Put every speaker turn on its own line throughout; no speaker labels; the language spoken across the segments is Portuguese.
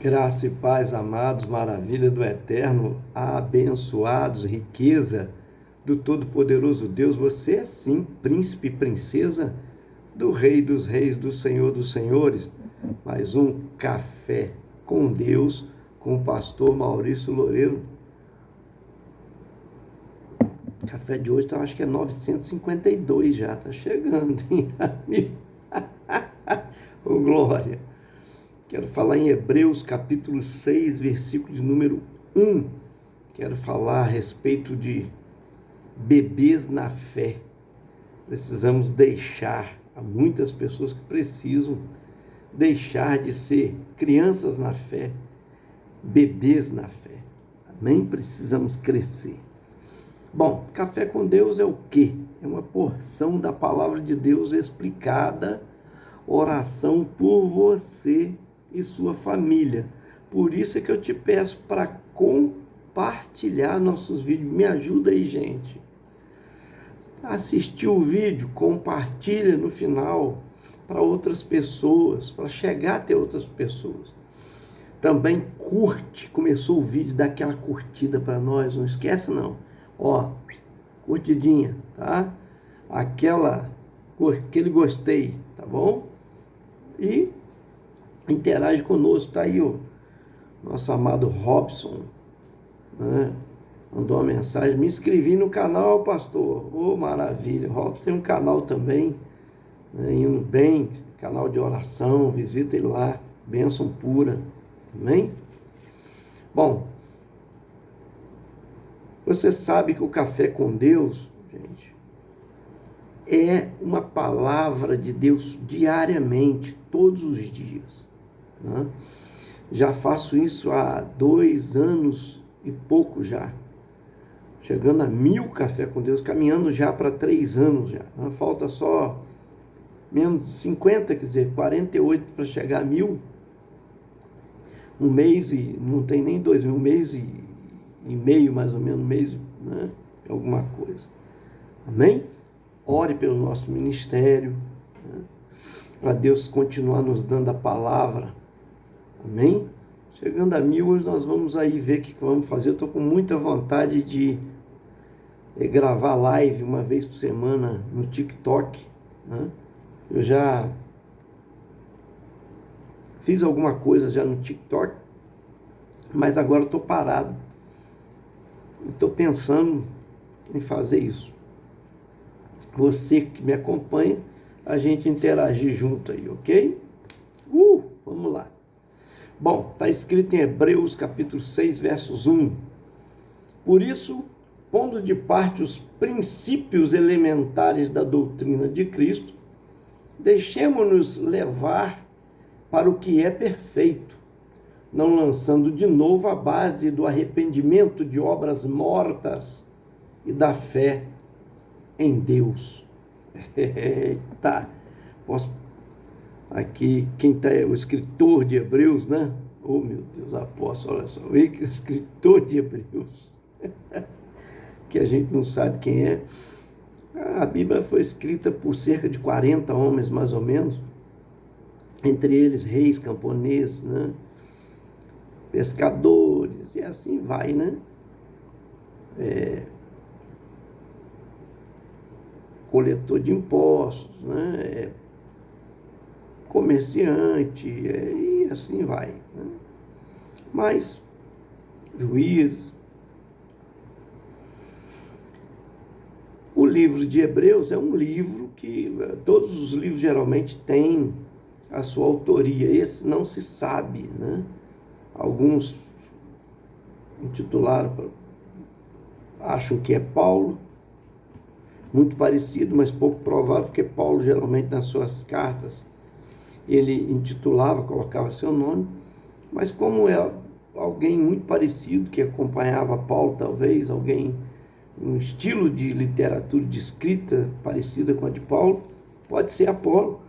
Graça e paz, amados, maravilha do Eterno, abençoados, riqueza do Todo-Poderoso Deus. Você é sim príncipe e princesa do Rei dos Reis, do Senhor dos Senhores. Mais um Café com Deus, com o pastor Maurício Loureiro. O café de hoje, acho que é 952 já, tá chegando, hein? Ô, glória! Quero falar em Hebreus capítulo 6, versículo de número 1. Quero falar a respeito de bebês na fé. Precisamos deixar, há muitas pessoas que precisam deixar de ser crianças na fé, bebês na fé. Amém? Precisamos crescer. Bom, café com Deus é o quê? É uma porção da palavra de Deus explicada, oração por você e sua família. Por isso é que eu te peço para compartilhar nossos vídeos. Me ajuda aí, gente. Assistiu o vídeo, compartilha no final para outras pessoas, para chegar até outras pessoas. Também curte, começou o vídeo, dá aquela curtida para nós, não esquece não. Ó, curtidinha, tá? Aquele gostei, tá bom? E interage conosco, tá aí o nosso amado Robson, né? Mandou uma mensagem, me inscrevi no canal, pastor. Oh, maravilha. O Robson tem um canal também, né? Indo bem, canal de oração, visita ele lá, bênção pura, amém? Bom, você sabe que o Café com Deus, gente, é uma palavra de Deus diariamente, todos os dias, né? Já faço isso há 2 anos e pouco já, chegando a 1000 Café com Deus, caminhando já para 3 anos já, né? Falta só menos de 50, quer dizer, 48 para chegar a 1000, um mês e não tem nem 2 meses, um mês e meio mais ou menos, um mês, né? Alguma coisa, amém? Ore pelo nosso ministério, né? Para Deus continuar nos dando a palavra, amém? Chegando a 1000, hoje nós vamos aí ver o que vamos fazer. Eu estou com muita vontade de gravar live uma vez por semana no TikTok, né? Eu já fiz alguma coisa já no TikTok, mas agora estou parado. Estou pensando em fazer isso. Você que me acompanha, a gente interagir junto aí, ok? Vamos lá. Bom, está escrito em Hebreus capítulo 6, versos 1. Por isso, pondo de parte os princípios elementares da doutrina de Cristo, deixemo-nos levar para o que é perfeito, não lançando de novo a base do arrependimento de obras mortas e da fé em Deus. Eita, aqui, quem está é o escritor de Hebreus, né? Oh, meu Deus, apóstolo, olha só, o escritor de Hebreus, que a gente não sabe quem é. A Bíblia foi escrita por cerca de 40 homens, mais ou menos, entre eles reis, camponeses, né? Pescadores, e assim vai, né? Coletor de impostos, né? Comerciante, e assim vai, né? Mas, juízes. O livro de Hebreus é um livro que todos os livros geralmente têm a sua autoria. Esse não se sabe, né? Alguns intitularam, acham que é Paulo, muito parecido, mas pouco provável, porque Paulo geralmente nas suas cartas ele intitulava, colocava seu nome, mas como é alguém muito parecido, que acompanhava Paulo, talvez, alguém, um estilo de literatura, de escrita parecida com a de Paulo, pode ser Apolo,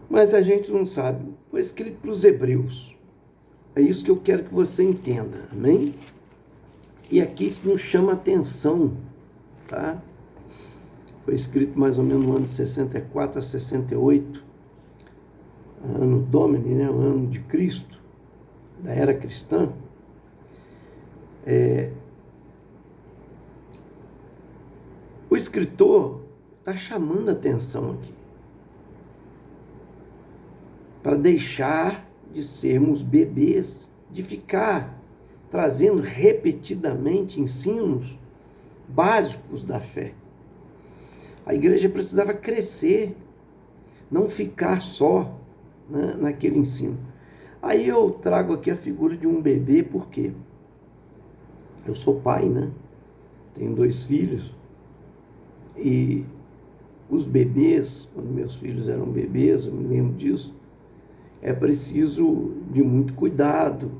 mas a gente não sabe. Foi escrito para os hebreus, é isso que eu quero que você entenda, amém? E aqui nos chama a atenção, tá? Foi escrito mais ou menos no ano de 64 a 68, ano Domini, né, o ano de Cristo, da era cristã, o escritor está chamando a atenção aqui para deixar de sermos bebês, de ficar trazendo repetidamente ensinos básicos da fé. A igreja precisava crescer, não ficar só, né, naquele ensino. Aí eu trago aqui a figura de um bebê, porque eu sou pai, né? Tenho 2 filhos, e os bebês, quando meus filhos eram bebês, eu me lembro disso, é preciso de muito cuidado,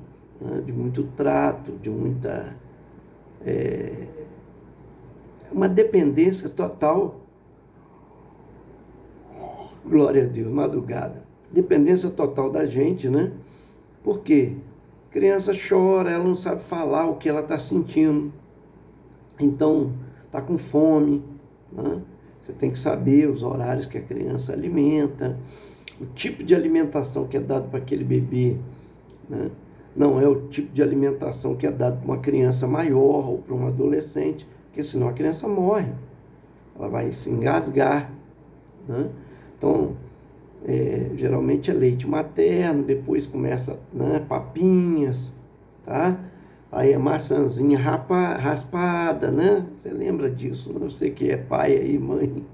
né? De muito trato, de muita... uma dependência total. Glória a Deus, madrugada. Dependência total da gente, né? Porque criança chora, ela não sabe falar o que ela está sentindo. Então, está com fome, né? Você tem que saber os horários que a criança alimenta, o tipo de alimentação que é dado para aquele bebê, né? Não é o tipo de alimentação que é dado para uma criança maior ou para um adolescente, porque senão a criança morre, ela vai se engasgar, né? Então, geralmente é leite materno, depois começa, né, papinhas, tá? Aí a maçãzinha raspada, né? Você lembra disso, né? Você que é pai aí, mãe.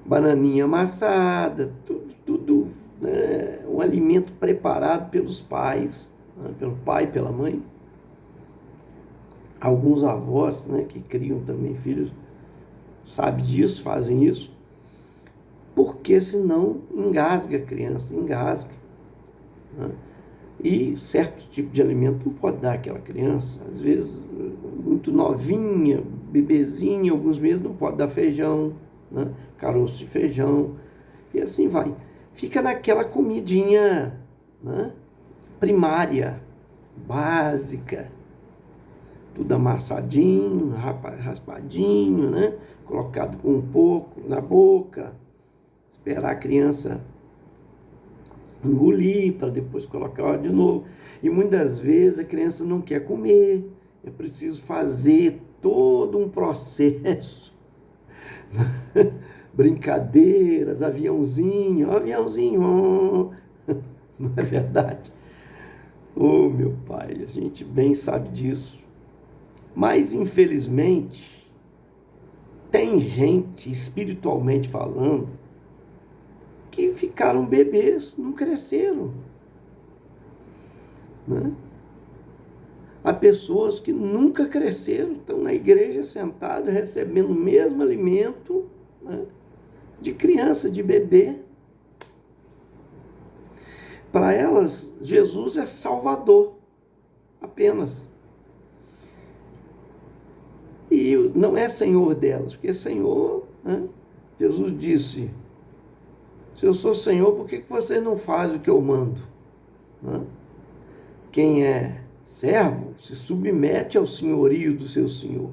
Bananinha amassada, tudo, né? Um alimento preparado pelos pais, né? Pelo pai e pela mãe. Alguns avós, né, que criam também filhos, sabem disso, fazem isso, porque senão engasga a criança, engasga, né? E certo tipo de alimento não pode dar àquela criança, às vezes muito novinha, bebezinha, alguns meses não pode dar feijão, né? Caroço de feijão, e assim vai. Fica naquela comidinha, né, primária, básica, tudo amassadinho, raspadinho, né? Colocado com um pouco na boca, esperar a criança engolir para depois colocar de novo. E muitas vezes a criança não quer comer, é preciso fazer todo um processo, brincadeiras, aviãozinho, não é verdade? Oh, meu pai, a gente bem sabe disso. Mas, infelizmente, tem gente, espiritualmente falando, que ficaram bebês, não cresceram, né? Há pessoas que nunca cresceram, estão na igreja sentados, recebendo o mesmo alimento, né, de criança, de bebê. Para elas, Jesus é Salvador, apenas. E não é Senhor delas, porque Senhor, né, Jesus disse: se eu sou Senhor, por que vocês não fazem o que eu mando? Né? Quem é servo se submete ao senhorio do seu senhor.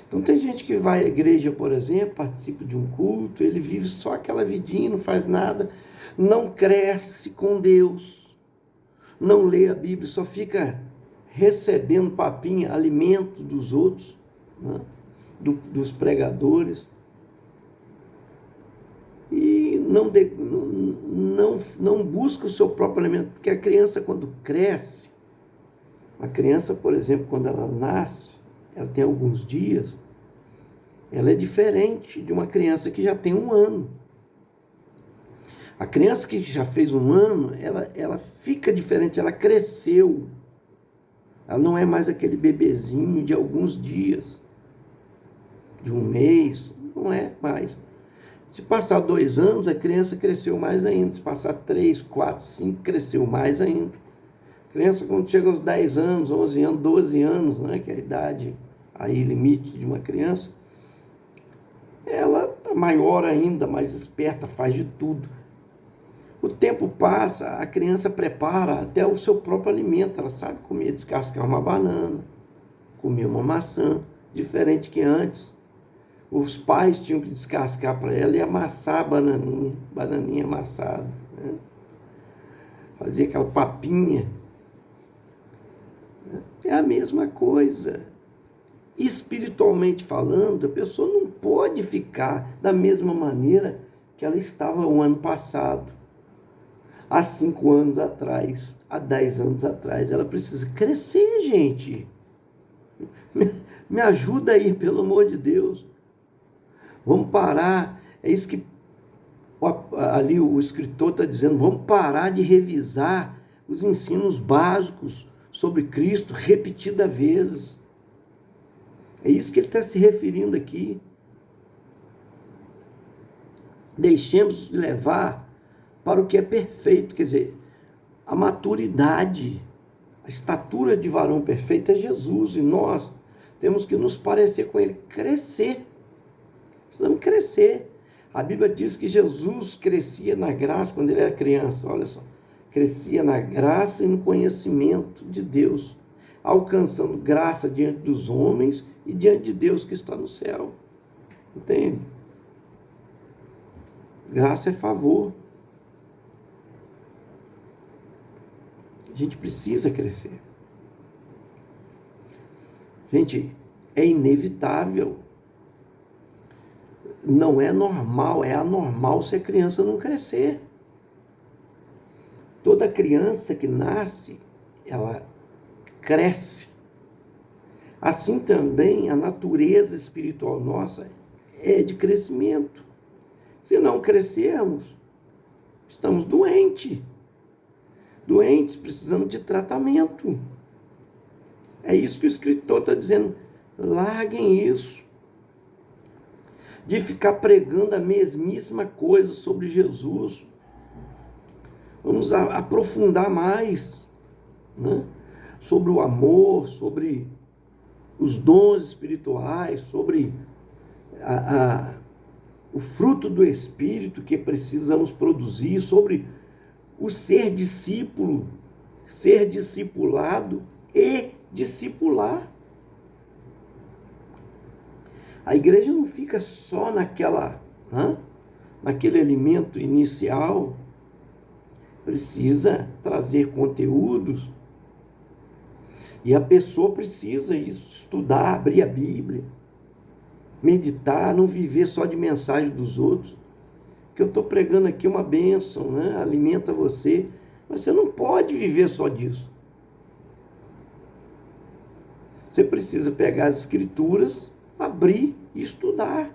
Então tem gente que vai à igreja, por exemplo, participa de um culto, ele vive só aquela vidinha, não faz nada, não cresce com Deus, não lê a Bíblia, só fica recebendo papinha, alimento dos outros, né? Dos pregadores. E não busca o seu próprio alimento, porque a criança, quando cresce, a criança, por exemplo, quando ela nasce, ela tem alguns dias, ela é diferente de uma criança que já tem 1 ano. A criança que já fez 1 ano, ela fica diferente, ela cresceu. Ela não é mais aquele bebezinho de alguns dias, de 1 mês, não é mais. Se passar 2 anos, a criança cresceu mais ainda. Se passar 3, 4, 5, cresceu mais ainda. A criança, quando chega aos 10 anos, 11 anos, 12 anos, né, que é a idade aí limite de uma criança, ela está maior ainda, mais esperta, faz de tudo. O tempo passa, a criança prepara até o seu próprio alimento. Ela sabe comer, descascar uma banana, comer uma maçã, diferente que antes. os pais tinham que descascar para ela e amassar a bananinha amassada, né? Fazer aquela papinha. É a mesma coisa. Espiritualmente falando, a pessoa não pode ficar da mesma maneira que ela estava o ano passado, há 5 anos atrás, há 10 anos atrás. Ela precisa crescer, gente. Me ajuda aí, pelo amor de Deus. Vamos parar. É isso que ali o escritor está dizendo. Vamos parar de revisar os ensinos básicos sobre Cristo repetidas vezes. É isso que ele está se referindo aqui. Deixemos de levar para o que é perfeito, quer dizer, a maturidade, a estatura de varão perfeito é Jesus, e nós temos que nos parecer com ele, crescer. Precisamos crescer. A Bíblia diz que Jesus crescia na graça quando ele era criança, olha só. Crescia na graça e no conhecimento de Deus, alcançando graça diante dos homens e diante de Deus que está no céu. Entende? Graça é favor. A gente precisa crescer. Gente, é inevitável. Não é normal, é anormal ser criança não crescer. Toda criança que nasce, ela cresce. Assim também a natureza espiritual nossa é de crescimento. Se não crescermos, estamos doentes. Doentes, precisamos de tratamento. É isso que o escritor está dizendo. Larguem isso. De ficar pregando a mesmíssima coisa sobre Jesus. Vamos aprofundar mais, né? Sobre o amor, sobre os dons espirituais, sobre o fruto do Espírito que precisamos produzir, sobre o ser discípulo, ser discipulado e discipular. A igreja não fica só naquele alimento inicial. Precisa trazer conteúdos. E a pessoa precisa estudar, abrir a Bíblia, meditar, não viver só de mensagem dos outros. Que eu estou pregando aqui uma bênção, né? Alimenta você, mas você não pode viver só disso. Você precisa pegar as escrituras, abrir e estudar.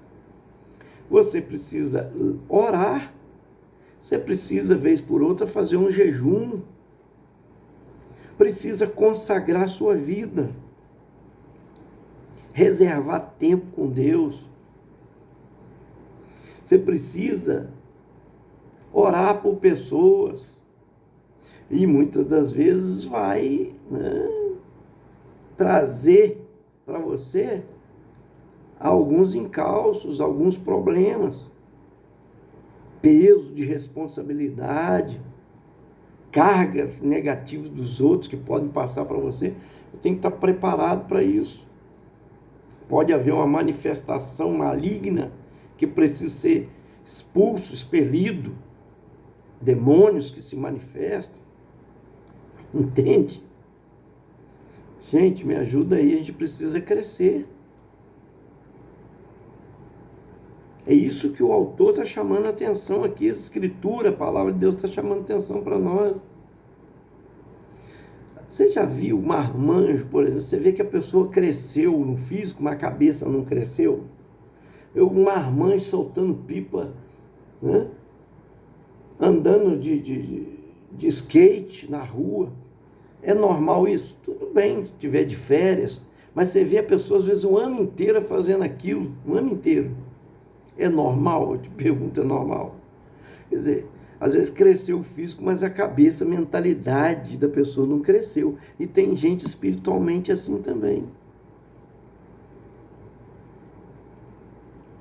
Você precisa orar. Você precisa, vez por outra, fazer um jejum. Precisa consagrar sua vida. Reservar tempo com Deus. Você precisa orar por pessoas. E muitas das vezes vai, né, trazer para você alguns encalços, alguns problemas, peso de responsabilidade, cargas negativas dos outros que podem passar para você. Você tem que estar preparado para isso. Pode haver uma manifestação maligna que precisa ser expulso, expelido, demônios que se manifestam. Entende? Gente, me ajuda aí, a gente precisa crescer. É isso que o autor está chamando a atenção aqui, a escritura, a palavra de Deus está chamando a atenção para nós. Você já viu um marmanjo, por exemplo? Você vê que a pessoa cresceu no físico, mas a cabeça não cresceu? Um marmanjo soltando pipa, né? Andando de skate na rua. É normal isso? Tudo bem, se tiver de férias, mas você vê a pessoa às vezes o ano inteiro fazendo aquilo, o ano inteiro. É normal? Eu te pergunto, é normal? Quer dizer, às vezes cresceu o físico, mas a cabeça, a mentalidade da pessoa não cresceu. E tem gente espiritualmente assim também.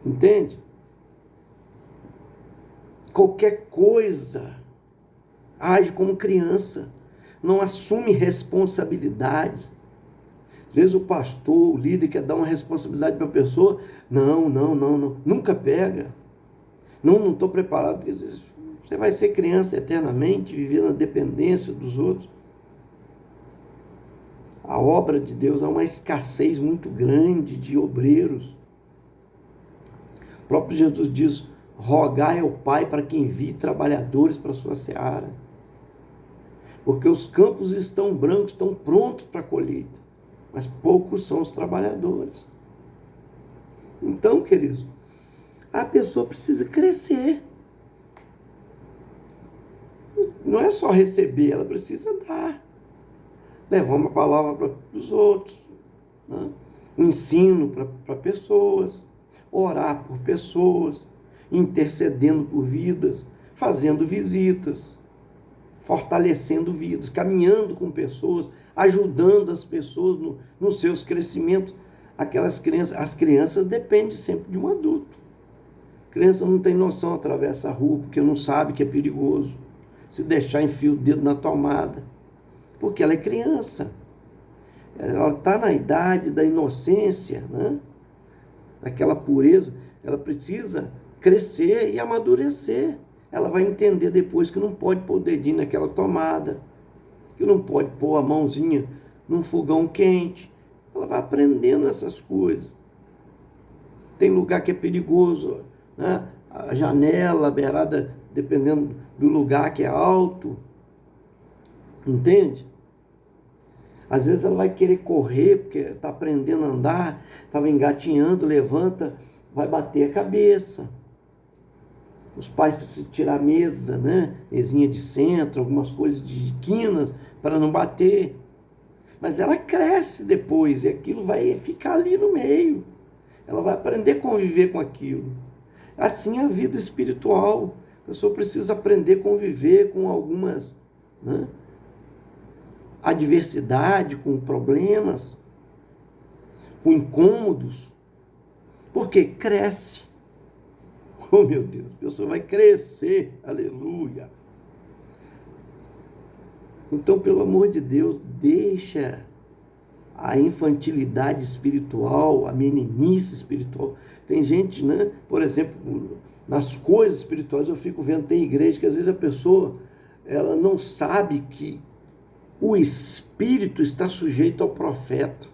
Entende? Qualquer coisa age como criança, não assume responsabilidades, Às vezes o pastor, o líder quer dar uma responsabilidade para a pessoa. Não. Nunca pega. Não estou preparado. Porque às vezes você vai ser criança eternamente, viver na dependência dos outros. A obra de Deus há uma escassez muito grande de obreiros. O próprio Jesus diz: rogai ao Pai para que envie trabalhadores para a sua seara. Porque os campos estão brancos, estão prontos para a colheita, mas poucos são os trabalhadores. Então, queridos, a pessoa precisa crescer. Não é só receber, ela precisa dar. Levar uma palavra para os outros, né? Um ensino para pessoas, orar por pessoas, intercedendo por vidas, fazendo visitas, fortalecendo vidas, caminhando com pessoas, ajudando as pessoas nos seus crescimentos. As crianças dependem sempre de um adulto. A criança não tem noção, atravessa a rua porque não sabe que é perigoso. Se deixar, enfia o dedo na tomada. Porque ela é criança. Ela está na idade da inocência, né? Daquela pureza. Ela precisa crescer e amadurecer. Ela vai entender depois que não pode pôr o dedinho naquela tomada, que não pode pôr a mãozinha num fogão quente. Ela vai aprendendo essas coisas. Tem lugar que é perigoso, né? A janela, a beirada, dependendo do lugar, que é alto. Entende? Às vezes ela vai querer correr, porque está aprendendo a andar, estava engatinhando, levanta, vai bater a cabeça. Os pais precisam tirar a mesa, né? Mesinha de centro, algumas coisas de quinas, para não bater. Mas ela cresce depois, e aquilo vai ficar ali no meio. Ela vai aprender a conviver com aquilo. Assim é a vida espiritual. A pessoa precisa aprender a conviver com algumas, né, adversidade, com problemas, com incômodos. Porque cresce. Oh, meu Deus, a pessoa vai crescer. Aleluia. Então, pelo amor de Deus, deixa a infantilidade espiritual, a meninice espiritual. Tem gente, né? Por exemplo, nas coisas espirituais, eu fico vendo, tem igreja que às vezes a pessoa, ela não sabe que o espírito está sujeito ao profeta.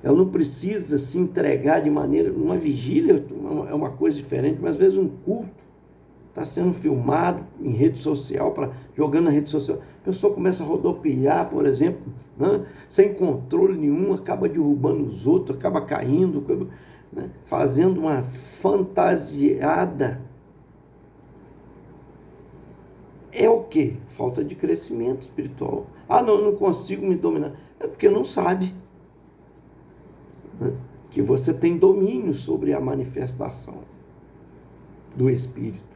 Ela não precisa se entregar de maneira... Uma vigília é uma coisa diferente, mas às vezes um culto está sendo filmado em rede social, jogando na rede social. A pessoa começa a rodopiar, por exemplo, né, sem controle nenhum, acaba derrubando os outros, acaba caindo, né, fazendo uma fantasiada. É o quê? Falta de crescimento espiritual. Ah, não, eu não consigo me dominar. É porque não sabe, né, que você tem domínio sobre a manifestação do Espírito.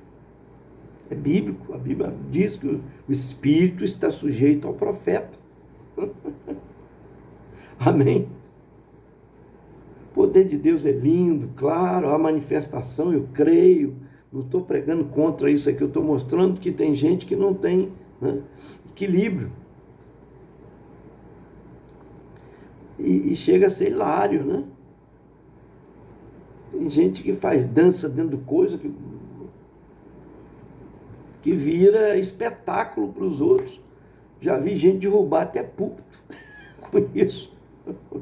É bíblico, a Bíblia diz que o Espírito está sujeito ao profeta. Amém? O poder de Deus é lindo, claro, a manifestação, eu creio. Não estou pregando contra isso aqui, eu estou mostrando que tem gente que não tem, né, equilíbrio. E chega a ser hilário, né? Tem gente que faz dança dentro do coisa, que vira espetáculo para os outros. Já vi gente derrubar até púlpito com isso.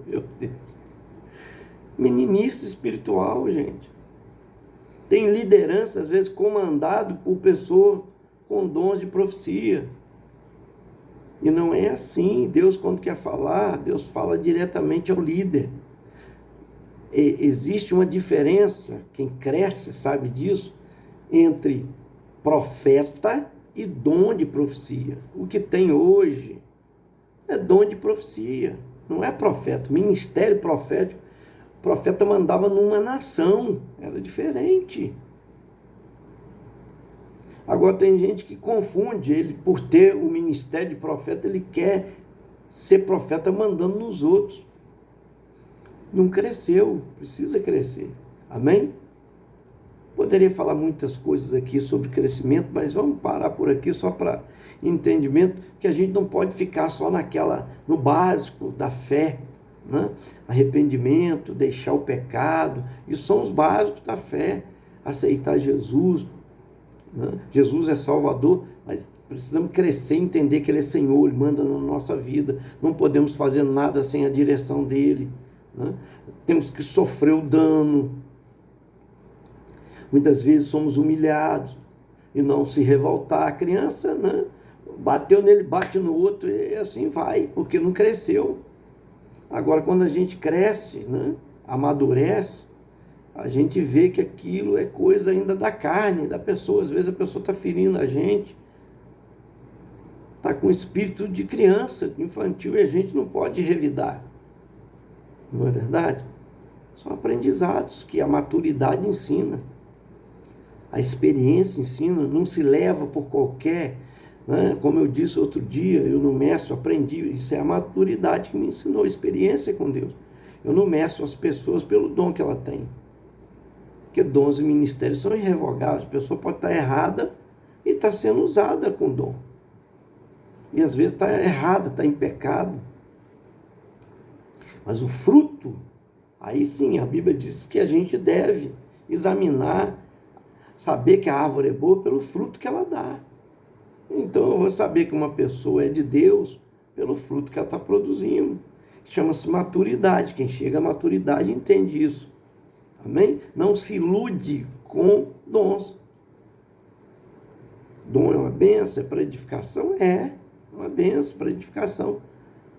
Meu Deus. Meninice espiritual, gente. Tem liderança, às vezes, comandado por pessoas com dons de profecia. E não é assim. Deus, quando quer falar, Deus fala diretamente ao líder. Existe uma diferença, quem cresce sabe disso, entre profeta e dom de profecia. O que tem hoje é dom de profecia, não é profeta. Ministério profético, o profeta mandava numa nação, era diferente. Agora tem gente que confunde, ele por ter o ministério de profeta, ele quer ser profeta mandando nos outros. Não cresceu, precisa crescer. Amém? Poderia falar muitas coisas aqui sobre crescimento, mas vamos parar por aqui só para entendimento, que a gente não pode ficar só no básico da fé, né? Arrependimento, deixar o pecado, isso são os básicos da fé. Aceitar Jesus, né? Jesus é Salvador, mas precisamos crescer e entender que Ele é Senhor, Ele manda na nossa vida. Não podemos fazer nada sem a direção dEle, né? Temos que sofrer o dano. Muitas vezes somos humilhados e não se revoltar. A criança, né? Bateu nele, bate no outro e assim vai, porque não cresceu. Agora, quando a gente cresce, né? Amadurece, a gente vê que aquilo é coisa ainda da carne, da pessoa. Às vezes a pessoa está ferindo a gente, está com espírito de criança, infantil, e a gente não pode revidar. Não é verdade? São aprendizados que a maturidade ensina. A experiência ensina, não se leva por qualquer, né? Como eu disse outro dia, eu no meço aprendi, isso é a maturidade que me ensinou, a experiência com Deus. Eu não meço as pessoas pelo dom que ela tem. Porque dons e ministérios são irrevogáveis. A pessoa pode estar errada e está sendo usada com dom. E às vezes está errada, está em pecado. Mas o fruto, aí sim, a Bíblia diz que a gente deve examinar, saber que a árvore é boa pelo fruto que ela dá. Então eu vou saber que uma pessoa é de Deus pelo fruto que ela está produzindo. Chama-se maturidade. Quem chega à maturidade entende isso. Amém? Não se ilude com dons. Dom é uma bênção, é para edificação? É uma bênção para edificação.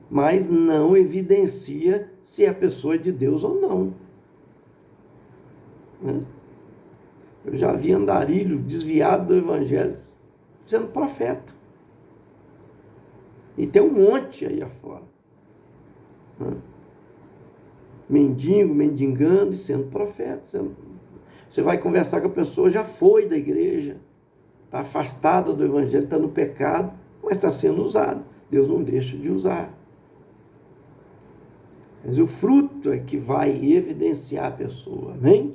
Mas não evidencia se a pessoa é de Deus ou não. Né? Eu já vi andarilho desviado do evangelho sendo profeta. E tem um monte aí afora. Né? Mendigando e sendo profeta. Você vai conversar com a pessoa, já foi da igreja, está afastada do evangelho, está no pecado, mas está sendo usado. Deus não deixa de usar. Mas o fruto é que vai evidenciar a pessoa, amém?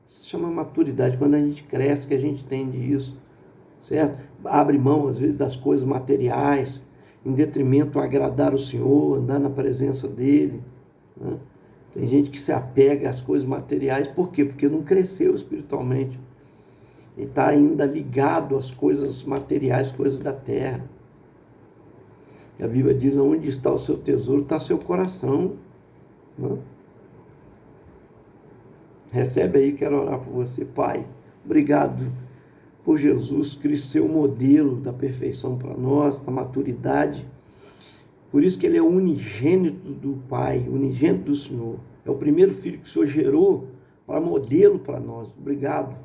Isso se chama maturidade, quando a gente cresce, que a gente entende isso, certo? Abre mão, às vezes, das coisas materiais, em detrimento a agradar o Senhor, andar na presença dEle, né? Tem gente que se apega às coisas materiais, por quê? Porque não cresceu espiritualmente. E está ainda ligado às coisas materiais, coisas da terra. E a Bíblia diz, onde está o seu tesouro, está seu coração. Né? Recebe aí, quero orar por você. Pai, obrigado por Jesus Cristo ser o modelo da perfeição para nós, da maturidade. Por isso que Ele é o unigênito do Pai, unigênito do Senhor. É o primeiro filho que o Senhor gerou para modelo para nós. Obrigado.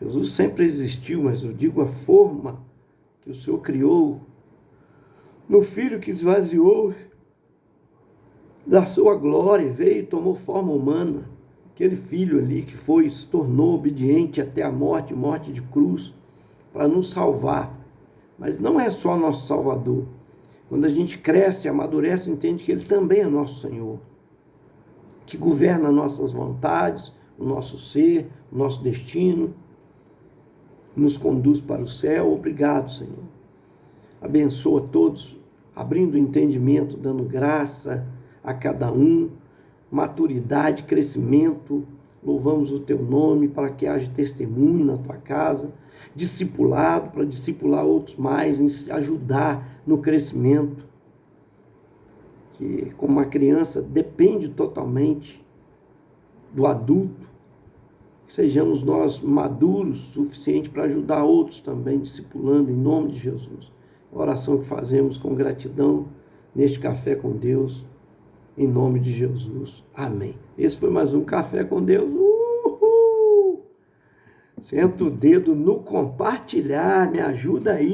Jesus sempre existiu, mas eu digo a forma que o Senhor criou no Filho que esvaziou da sua glória, veio e tomou forma humana. Aquele Filho ali que se tornou obediente até a morte, morte de cruz, para nos salvar. Mas não é só nosso Salvador. Quando a gente cresce, amadurece, entende que Ele também é nosso Senhor, que governa nossas vontades, o nosso ser, o nosso destino, nos conduz para o céu. Obrigado, Senhor. Abençoa todos, abrindo o entendimento, dando graça a cada um, maturidade, crescimento. Louvamos o Teu nome para que haja testemunho na Tua casa, discipulado para discipular outros mais, ajudar no crescimento, que como uma criança depende totalmente do adulto, que sejamos nós maduros o suficiente para ajudar outros também, discipulando em nome de Jesus. A oração que fazemos com gratidão neste Café com Deus, em nome de Jesus. Amém. Esse foi mais um Café com Deus. Senta o dedo no compartilhar, me ajuda aí.